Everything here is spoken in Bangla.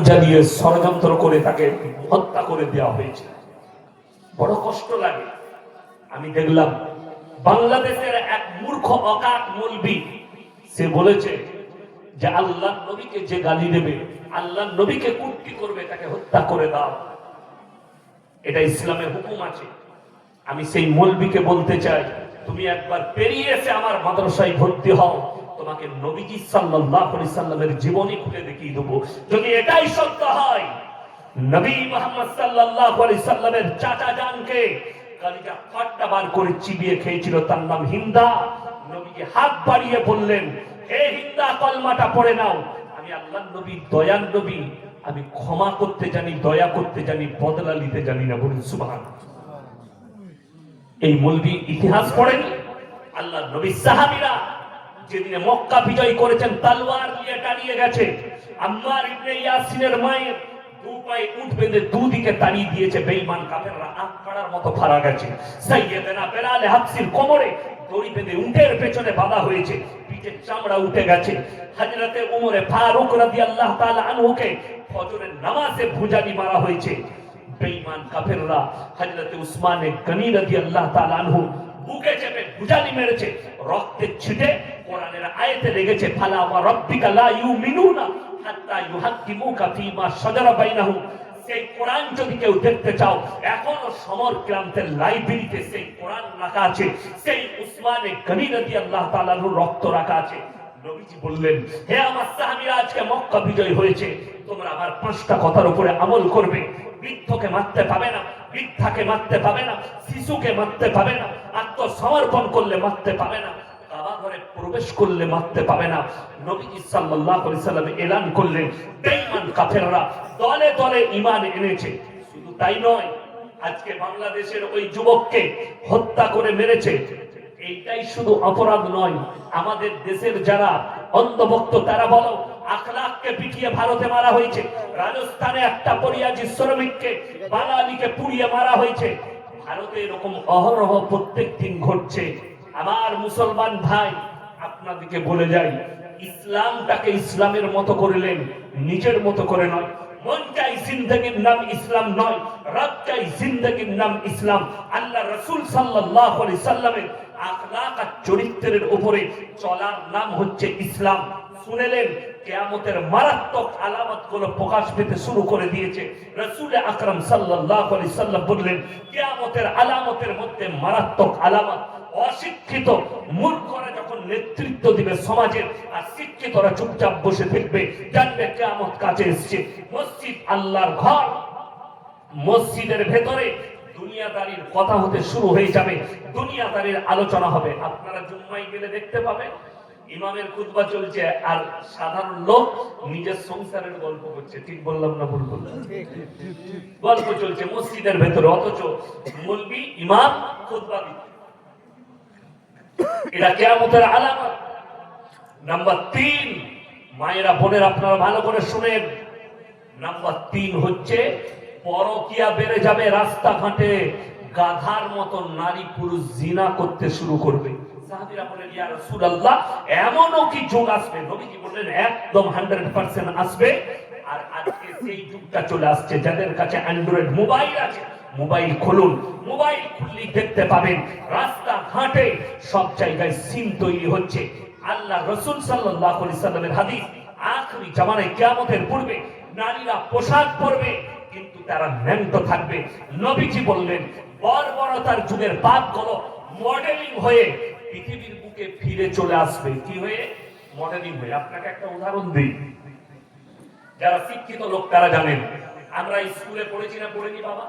জ্বালিয়ে ষড়যন্ত্র করে তাকে হত্যা করে দেওয়া হয়েছে। বড় কষ্ট লাগে। আমি দেখলাম বাংলাদেশের এক মূর্খ অকাট মৌলবি, সে বলেছে যে আল্লাহ নবীকে যে গালি দেবে, আল্লাহ নবীকে কুট্টি করবে, তাকে হত্যা করে দাও। এটা ইসলামের হুকুম আছে। আমি সেই মৌলবিকে বলতে চাই, তুমি একবার পেরিয়ে এসে আমার মাদ্রাসায় ভর্তি হও, তোমাকে নবীজি সাল্লাল্লাহু আলাইহি সাল্লামের জীবনী খুলে দেখিয়ে দেবো। যদি এটাই সত্য হয়, নবী মুহাম্মদ সাল্লাল্লাহু আলাইহি সাল্লামের চাচা জানকে কালিজা ফাট্টা বার করে চিবিয়ে খেয়েছিল, তার নাম হিন্দা। নবীজি হাত বাড়িয়ে বললেন, হে হিন্দা, কলমাটা পড়ে নাও। আমি আল্লাহর নবী, দয়ার নবী, আমি ক্ষমা করতে জানি, দয়া করতে জানি, বদলা নিতে জানি না। বলুন সুবহানাল্লাহ। এই মৌলবি ইতিহাস পড়েন। আল্লাহর নবী সাহাবীরা যেদিনে মক্কা বিজয় করেছেন, তলোয়ার নিয়ে দাঁড়িয়ে গেছে। আম্মার ইবনে ইয়াসিনের মায়ের দু পায়ে উট বেঁধে দুদিকে তাড়িয়ে দিয়েছে বেঈমান কাফেররা, আখ ফাড়ার মতো ফাড়া গেছে। সাইয়েদনা বেলাল হাবসির কোমরে দড়ি বেঁধে উটের পেছনে বাঁধা হয়েছে, পিঠের চামড়া উঠে গেছে। হযরতে উমরে ফারুক রাদিয়াল্লাহু তাআলা আনহুকে ফজরের নামাজে ভুজালি মারা হয়েছে। বেঈমান কাফেররা হযরতে উসমানে গনি রাদিয়াল্লাহু তাআলা আনহু বুকে চেপে ভুজালি মেরেছে, রক্তের ছিটে কোরআনের আয়াতে লেগেছে, ফালা ওয়া রাব্বিকা লা ইউমিনুনা হাত্তা ইউহাক্কিমুকা ফীমা শাজারা বাইনাহুম। সেই কোরআন যদি কেউ দেখতে চাও, এখনো সমর ক্রান্তের লাইব্রেরিতে সেই কোরআন রাখা আছে, সেই উসমানে গনি রাদিয়াল্লাহু তাআলা আনহুর রক্ত রাখা আছে। নবীজি বললেন, হে আমার সাহাবীরা, আজকে মক্কা বিজয় হয়েছে, তোমরা আমার পাঁচটা কথার উপরে আমল করবে। বৃদ্ধকে মারতে পাবে না, বৃদ্ধাকে মারতে পাবে না, শিশুকে মারতে পাবে না, আত্মসমর্পণ করলে মারতে পাবে না, কাবা ঘরে প্রবেশ করলে মারতে পাবে না। নবীজি সাল্লাল্লাহু আলাইহি সাল্লাম এলান করলেন, বেঈমান কাফেররা দলে দলে ঈমান এনেছে। শুধু তাই নয়, আজকে বাংলাদেশের ওই যুবককে হত্যা করে মেরেছে। এইটাই শুধু অপরাধ নয়, আমাদের দেশের যারা অন্ধভক্ত তারা বলো, আখলাককে পিটিয়ে ভারতে মারা হয়েছে। রাজস্থানে একটা পরিযায়ী শ্রমিককে, বাঙালিকে পুড়িয়ে মারা হয়েছে। ভারতে এরকম অহরহ প্রত্যেক দিন ঘটছে। আমার মুসলমান ভাই, আপনাদেরকে বলে যাই, ইসলামটাকে ইসলামের মতো করলেন, নিজের মতো করে নয়। মন চাই জিন্দেগির নাম ইসলাম নয়, রব চাই জিন্দেগির নাম ইসলাম। আল্লাহ রাসূল সাল্লাল্লাহু আলাইহি সাল্লামের আখলাক আর চরিত্রের উপরে চলার নাম হচ্ছে ইসলাম। শুনেলেন, কিয়ামতের মারাত্মক আলামতগুলো প্রকাশ পেতে শুরু করে দিয়েছে। রাসূল আকরাম সাল্লাল্লাহু আলাইহি সাল্লাম বললেন, কিয়ামতের আলামতের মধ্যে মারাত্মক আলামত, অশিক্ষিত মূর্খরা যখন নেতৃত্ব দিবে সমাজের, আর শিক্ষিতরা চুপচাপ বসে থাকবে, জানবে কিয়ামত কাছে এসেছে। মসজিদ আল্লাহর ঘর, মসজিদের ভেতরে দুনিয়াদারির কথা হতে শুরু হয়ে যাবে, দুনিয়াদারির আলোচনা হবে। আপনারা জুম্মায় গেলে দেখতে পাবেন, ইমামের খুতবা চলছে আর সাধারণ লোক নিজের সংসারের গল্প করছে। ঠিক বললাম না ভুল বললাম? গল্প চলছে মসজিদের ভেতরে, অথচ মুলবি ইমাম খুতবা দিচ্ছে। এটা কিয়ামতের আলামত। নাম্বার 3, মায়েরা বোনের আপনারা ভালো করে শুনেন, নাম্বার 3 হচ্ছে পরকিয়া বেড়ে যাবে। রাস্তাঘাটে গাধার মতো নারী পুরুষ জিনা করতে শুরু করবে। সাহাবীরা বলেন, ইয়া রাসূলুল্লাহ, এমনও কি যুগ আসবে? নবীজি বললেন, একদম 100% আসবে। আর আজকে সেই যুগটা চলে আসছে, যাদের কাছে অ্যান্ড্রয়েড মোবাইল আছে, মোবাইল খুলুন, মোবাইল খুললেই দেখতে পাবেন রাস্তাঘাটে সব জায়গায় সিন তৈরি হচ্ছে। আল্লাহ রাসূল সাল্লাল্লাহু আলাইহি সাল্লামের হাদিস, আখরি জামানায় কিয়ামতের পূর্বে নারীরা পোশাক পরবে, কিন্তু তারা ন্যাংট থাকবে। নবীজি বললেন, বর্বরতার যুগের পাপগুলো মডেলিং হয়ে পৃথিবীর বুকে ফিরে চলে আসবে। কি হয়ে? মডেলিং হয়ে। আপনাকে একটা উদাহরণ দিই, যারা শিক্ষিত লোক তারা জানেন। আমরা স্কুলে পড়েছি না পড়িনি বাবা?